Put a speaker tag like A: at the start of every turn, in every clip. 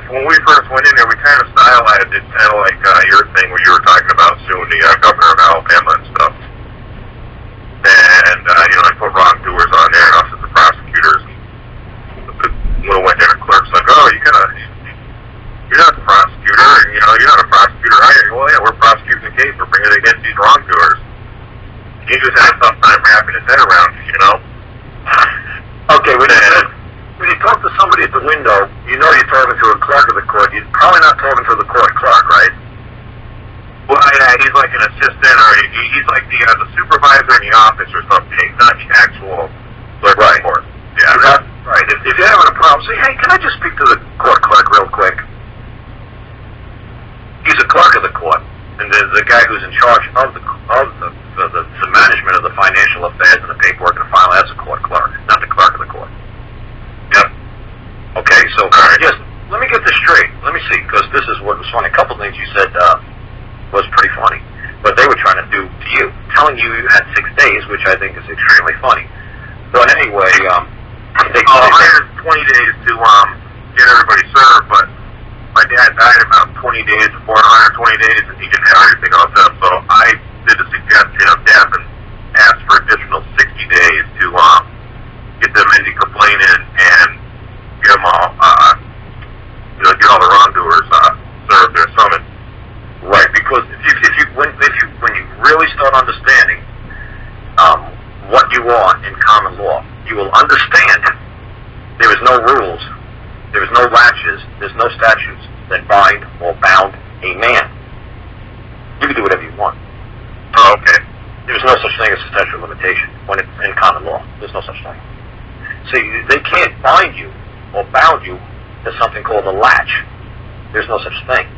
A: when we first went in there, we kind of stylized it, kind of like your thing where you were talking about soon, the governor of Alabama and stuff. And, I put wrongdoers on there, and us as the prosecutors. When we went there, the clerk's like, oh, you're not the prosecutor, and, you're not a prosecutor either. Well, yeah, we're prosecuting the case. We're bringing it against these wrongdoers. He just had a tough time wrapping his head around it,
B: Okay, when you talk to somebody at the window, you're talking to a clerk of the court. You're probably not talking to the court clerk, right?
A: Well, yeah, he's like an assistant, or he's like the supervisor in the office or something. He's not the actual clerk of the court. Yeah,
B: right. If you're having a problem, say, hey, can I just speak to the court clerk real quick? He's a clerk of the court, and the guy who's in charge of the management of the financial affairs and the paperwork and the file, that's a court clerk, not the clerk of the court.
A: Yep.
B: Okay, so yes, let me get this straight. Let me see, because this is what was funny. A couple things you said was pretty funny, but they were trying to do to you, telling you had 6 days, which I think is extremely funny. But anyway,
A: I had 20 days to get everybody served, but my dad died about 20 days before 120 days, and he didn't have everything all set up, so I did a suggestion of death and asked for additional 60 days to get them into complaint and get them all, get all the wrongdoers served their summons.
B: Right, because when you really start understanding what you are in common law, you will understand there is no rules, there is no latches, there's no statutes that bind or bound a man. You can do whatever you want.
A: Oh, okay.
B: There's no such thing as a statute of limitation when it's in common law. There's no such thing. So they can't bind you or bound you to something called a latch. There's no such thing.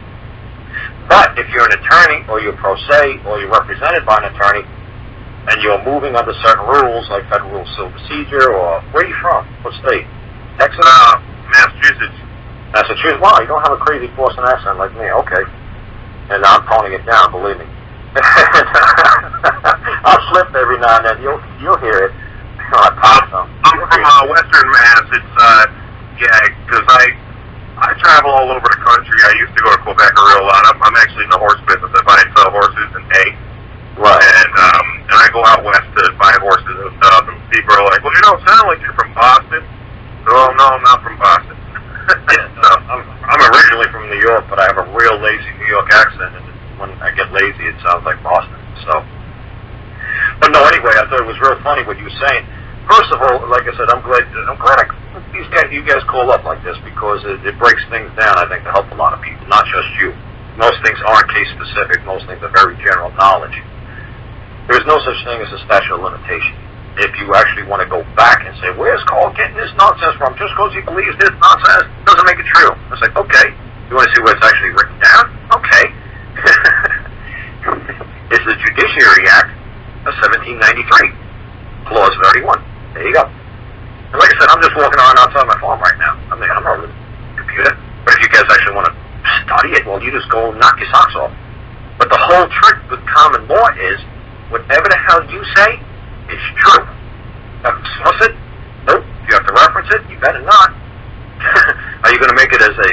B: But if you're an attorney, or you're pro se, or you're represented by an attorney, and you're moving under certain rules, like Federal Rules of Civil Procedure, or where are you from? What state? Texas?
A: Massachusetts.
B: Massachusetts? Wow, you don't have a crazy Boston accent like me. Okay. And I'm toning it down, believe me. I'll slip every now and then. You'll hear it.
A: I'm from Western Mass. It's, because I travel all over the country. I used to go to Quebec a real lot. I'm actually in the horse business. I buy and sell horses and hay.
B: Right.
A: And I go out west to buy horses and stuff, and people are like, well, you don't sound like you're from Boston. Oh, no, I'm not from Boston.
B: Yeah, so I'm originally from New York, but I have a real lazy New York accent, and when I get lazy, it sounds like Boston. So, but no, anyway, I thought it was real funny what you were saying. First of all, like I said, I'm glad you guys call up like this, because it breaks things down, I think, to help a lot of people, not just you. Most things aren't case specific. Most things are very general knowledge. There is no such thing as a statute of limitation. If you actually want to go back and say, where's Karl getting this nonsense from? Just because he believes this nonsense doesn't make it true. It's like, okay, you want to see where it's actually written down? Okay. It's the Judiciary Act of 1793, Clause 31. There you go. And like I said, I'm just walking around outside my farm right now. I'm not with a computer. But if you guys actually want to study it, well, you just go knock your socks off. But the whole trick with common law is, whatever the hell you say is true. You have to source it? Nope. You have to reference it? You better not. Are you going to make it as a,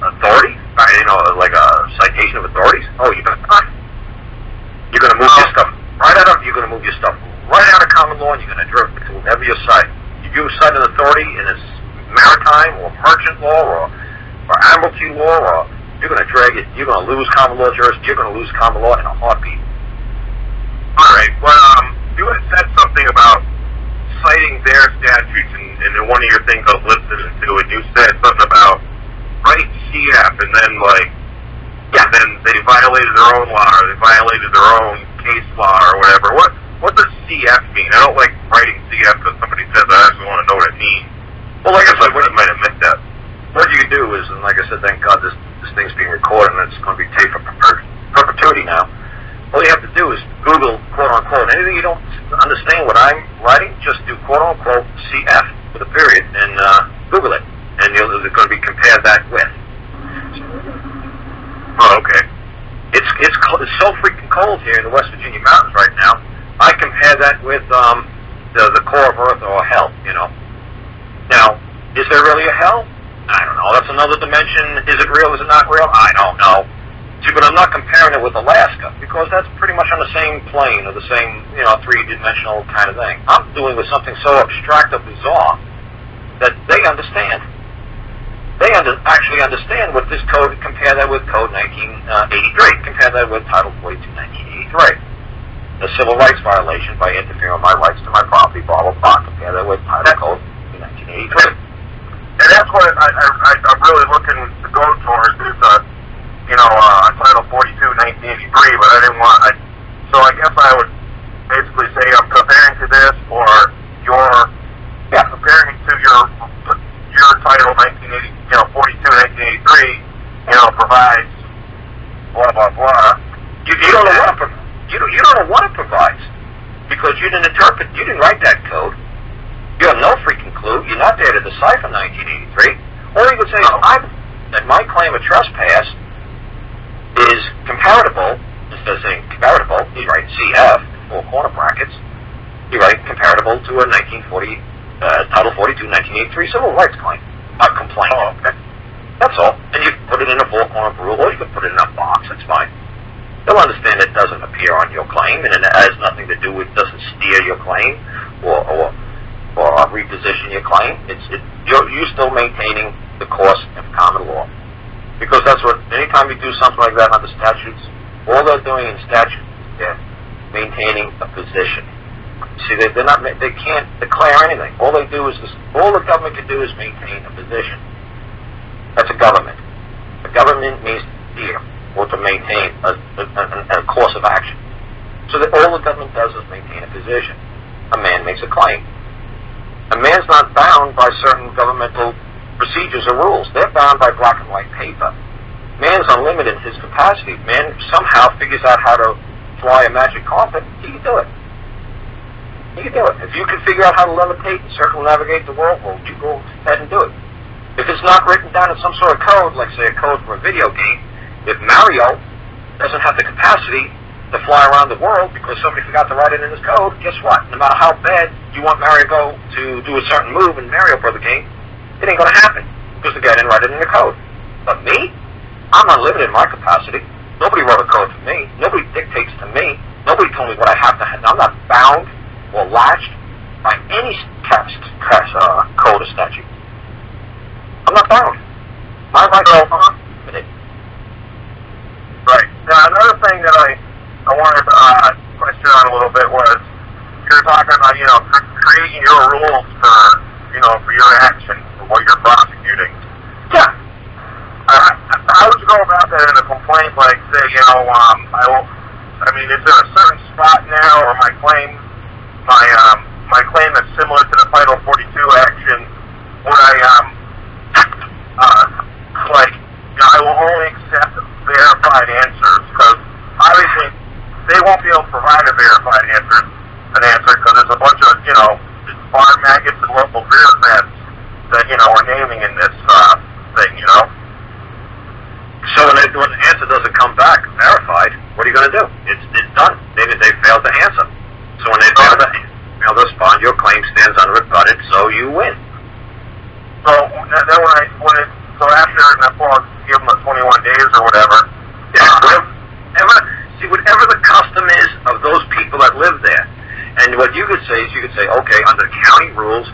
B: authority? Like a citation of authorities? Oh, you better not. You're going to move your stuff right out of. You're going to move your stuff right out of common law, and you're going to drift to whatever you cite. If you cite an authority in its maritime or merchant law or admiralty law, or you're going to drag it. You're going to lose common law jurisdiction. You're going to lose common law in a heartbeat.
A: All right. Well, you had said something about citing their statutes in one of your things I was listening to, and you said something about write CF, and then then they violated their own law, or they violated their own case law, or whatever. What does CF mean? I don't like writing CF because somebody says that. I just want to know what it means.
B: Well, like I said,
A: what you might have meant that.
B: What you do is, and like I said, thank God this thing's being recorded, and it's going to be taped for perpetuity now. All you have to do is Google, quote-unquote, anything you don't understand what I'm writing, just do quote-unquote CF with a period, and Google it, and you're going to be compared that with.
A: Oh, okay.
B: It's so freaking cold here in the West Virginia mountains right now. I compare that with the core of Earth, or hell, Now, is there really a hell? know. That's another dimension. Is it real? Is it not real? I don't know. See, but I'm not comparing it with Alaska, because that's pretty much on the same plane, or the same, three-dimensional kind of thing. I'm doing with something so abstract or bizarre that they understand. They actually understand what this code, compare that with Code 1983, compare that with Title 42, 1983. The civil rights violation by interfering with my rights to my property, blah, blah, blah, compare that with Title Code 1983.
A: And that's what I'm really looking to go towards is, Title 42, 1983, but I didn't want, so I guess I would basically say I'm comparing to this, or comparing to your Title 1980, 42, 1983, provides blah, blah, blah.
B: You don't know what you don't know what it provides, because you didn't interpret, you didn't write that code. You have no freaking clue. You're not there to decipher 1983. All you would say is, that my claim of trespass is comparable. Instead of saying comparable, you write CF, 4 corner brackets. You write comparable to a 1940, Title 42, 1983 civil rights complaint.
A: Oh, okay.
B: That's all. And you put it in a 4 corner rule, or you can put it in a box. That's fine. They'll understand it doesn't appear on your claim, and it has nothing to do with, doesn't steer your claim, or reposition your claim. You're still maintaining the course of common law. Because that's what, anytime you do something like that under statutes, all they're doing in statutes is maintaining a position. See, they can't declare anything. All they do is, all the government can do is maintain a position. That's a government. A government means to steer, or to maintain a course of action. So that all the government does is maintain a position. A man makes a claim. A man's not bound by certain governmental procedures or rules. They're bound by black and white paper. Man's unlimited in his capacity. Man somehow figures out how to fly a magic carpet. He can do it. He can do it. If you can figure out how to levitate and circumnavigate the world, well, you go ahead and do it. If it's not written down in some sort of code, like say a code for a video game, if Mario doesn't have the capacity to fly around the world because somebody forgot to write it in his code, guess what? No matter how bad you want Mario to do a certain move in Mario Brother game, it ain't going to happen because the guy didn't write it in the code. But me, I'm unlimited in my capacity. Nobody wrote a code for me. Nobody dictates to me. Nobody told me what I have to have. I'm not bound or latched by any code or statute. I'm not bound. My rights are unlimited.
A: Right. Now, another thing that I wanted to question on a little bit was, you're talking about, creating your rules for your action, for what you're prosecuting.
B: Yeah.
A: How would you go about that in a complaint, like, say, it's in a certain spot now, or my claim that's similar to the Title 42 action, would I will only accept verified answers, because obviously they won't be able to provide a verified answer, because there's a bunch of, farm maggots and local bureaucrats that, are naming in this thing,
B: So when the answer doesn't come back verified, what are you going to do? It's done. They failed to answer. So when they fail to respond, your claim stands unrebutted, so you win.
A: So then after give them the 21 days or whatever.
B: Yeah. Whatever the custom is of those people that live there. And what you could say is, okay, under county rules,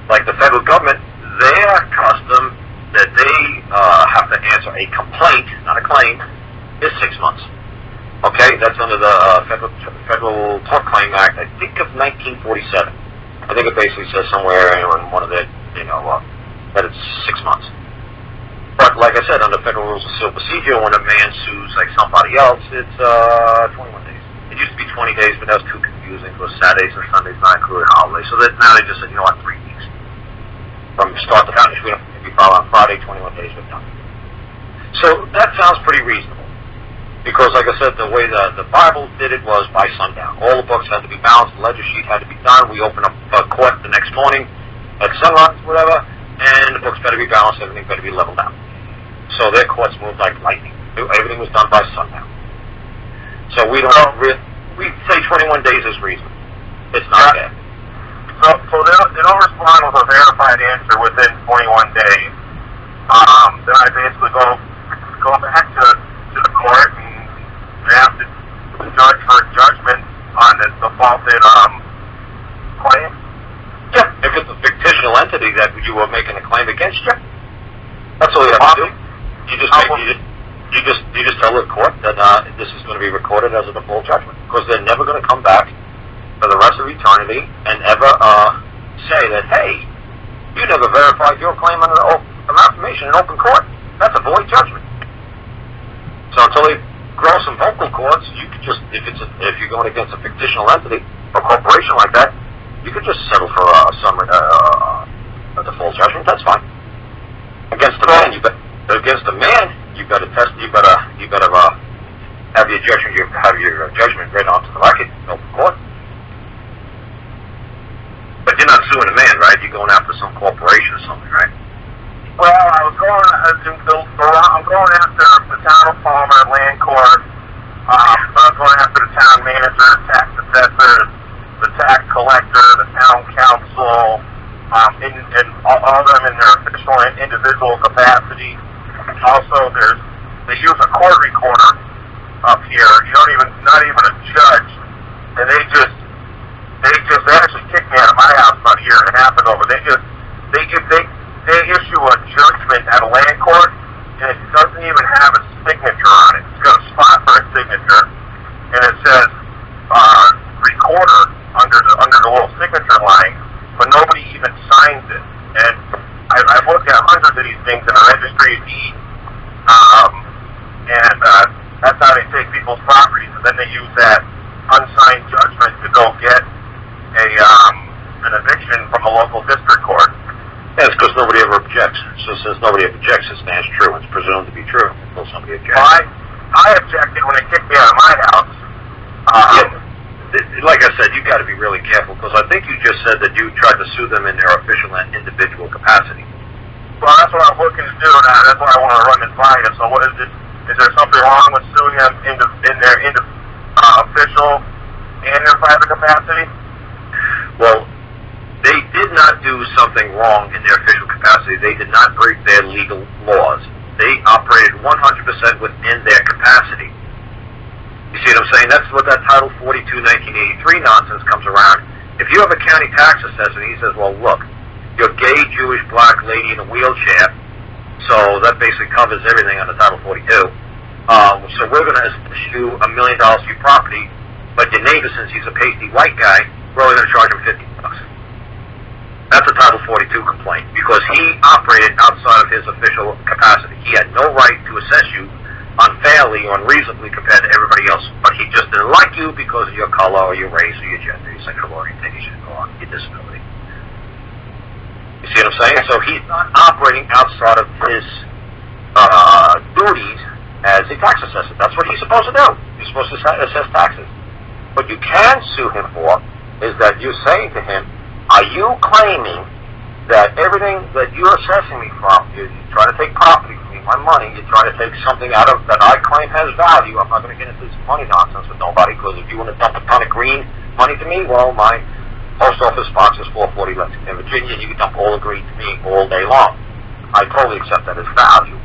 B: like the federal government, their custom that they have to answer a complaint, not a claim, is 6 months. Okay, that's under the Federal Tort Claim Act, I think of 1947. I think it basically says somewhere in one of the, that it's 6 months. But like I said, under Federal Rules of Civil Procedure, when a man sues like somebody else, it's 21 days. It used to be 20 days, but that was too confusing because Saturdays and Sundays not included holidays. So that now they just said, 3 weeks. From start to finish, we don't have to file on Friday, 21 days, we're done. So that sounds pretty reasonable. Because, like I said, the way the Bible did it was by sundown. All the books had to be balanced, the ledger sheet had to be done. We open up court the next morning at sunrise, whatever, and the books better be balanced, everything better be leveled out. So their courts moved like lightning. Everything was done by sundown. So we we say 21 days is reasonable. It's not bad.
A: So they don't respond with a verified answer within 21 days. go back to the court and ask the judge for a judgment on the defaulted claim?
B: Yeah, if it's a fictional entity that you were making a claim against, yeah. That's all you have to do. You just tell the court that this is going to be recorded as a default judgment, because they're never going to come back for the rest of eternity and ever say that, hey, you never verified your claim under an affirmation in open court. That's a void judgment. So until they grow some vocal cords, you could just, if you're going against a fictional entity or corporation like that, you could just settle for a default judgment. That's fine. Against the man, you better have your judgment read onto the record in open court. But you're not suing a man, right? You're going after some corporation or something, right?
A: Well, I'm going after the town of Palmer, land court. I'm going after the town manager, tax assessor, the tax collector, the town council, and all of them in their official and individual capacity. Also, they use a court recorder up here. Not even a judge, and they actually kicked me out of my house about a year and a half ago. But they issue a judgment at a land court, and it doesn't even have a signature on it. It's got a spot for a signature, and it says recorder under the little signature line, but nobody even signs it. And I've looked at hundreds of these things in the registry of deeds, and that's how they take people's properties, and then they use that unsigned judgment to go get an eviction from a local district court.
B: Yeah, it's because nobody ever objects. So since nobody objects, it stands true. It's presumed to be true until somebody objects.
A: Well, I objected when they kicked me out of my house.
B: Like I said, you got to be really careful, because I think you just said that you tried to sue them in their official and individual capacity.
A: Well, that's what I'm looking to do now. That's why I want to run this by you. So what is it? Is there something wrong with suing them in their official and their private capacity?
B: Well, they did not do something wrong in their official capacity. They did not break their legal laws. They operated 100% within their capacity. You see what I'm saying? That's what that Title 42, 1983 nonsense comes around. If you have a county tax assessor and he says, well, look, you're a gay, Jewish, black lady in a wheelchair, so that basically covers everything under Title 42. So we're going to issue $1 million to your property, but your neighbor, since he's a pasty white guy, we're only going to charge him $50. That's a Title 42 complaint, because he operated outside of his official capacity. He had no right to assess you unfairly or unreasonably compared to everybody else, but he just didn't like you because of your color or your race or your gender, your sexual orientation, or your disability. You see what I'm saying? So he's not operating outside of his duties as a tax assessor. That's what he's supposed to do. You're supposed to assess taxes. What you can sue him for is that you're saying to him, are you claiming that everything that you're assessing me from, you try to take property from me, my money, you try to take something out of that I claim has value. I'm not going to get into this money nonsense with nobody, because if you want to dump a ton of green money to me, well, my post office box is 440 Lexington, Virginia, and you can dump all the green to me all day long. I totally accept that as value.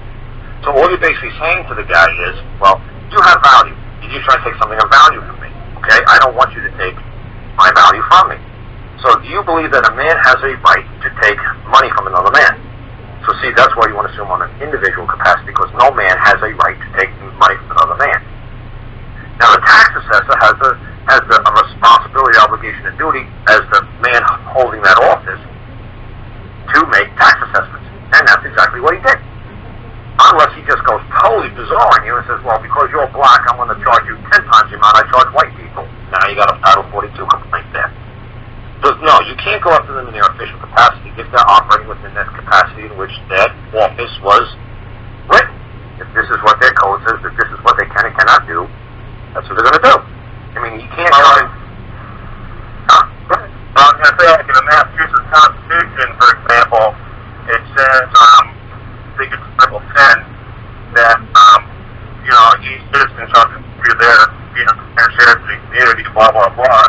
B: So all you're basically saying to the guy is, well, you have value. You try to take something of value from me, okay? I don't want you to take my value from me. So do you believe that a man has a right to take money from another man? So see, that's why you want to sue him on an individual capacity, because no man has a right to take money from another man. Now the tax assessor has a responsibility, obligation, and duty as the man holding that office to make tax assessments. And that's exactly what he did. Unless he just goes totally bizarre on you and says, well, because you're black, I'm going to charge you 10 times the amount I charge white people. Now you got a Title 42 complaint there. So, no, you can't go after them in their official capacity if they're operating within that capacity in which that office was written. If this is what their code says, that this is what they can and cannot do, that's what they're going to do. I mean, you can't go in...
A: Well, I was going to say, like in the Massachusetts Constitution, for example, it says, I think it's Article 10, that, each citizen shall contribute their share to the community, blah, blah, blah.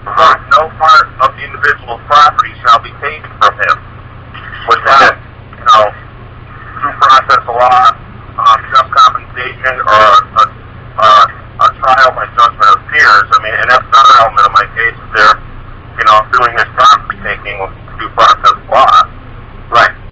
A: But no part of the individual's property shall be taken from him without, due process of law, accusation or a trial by judgment of peers. I mean, and that's another element of my case. They're, doing this property taking with due process law.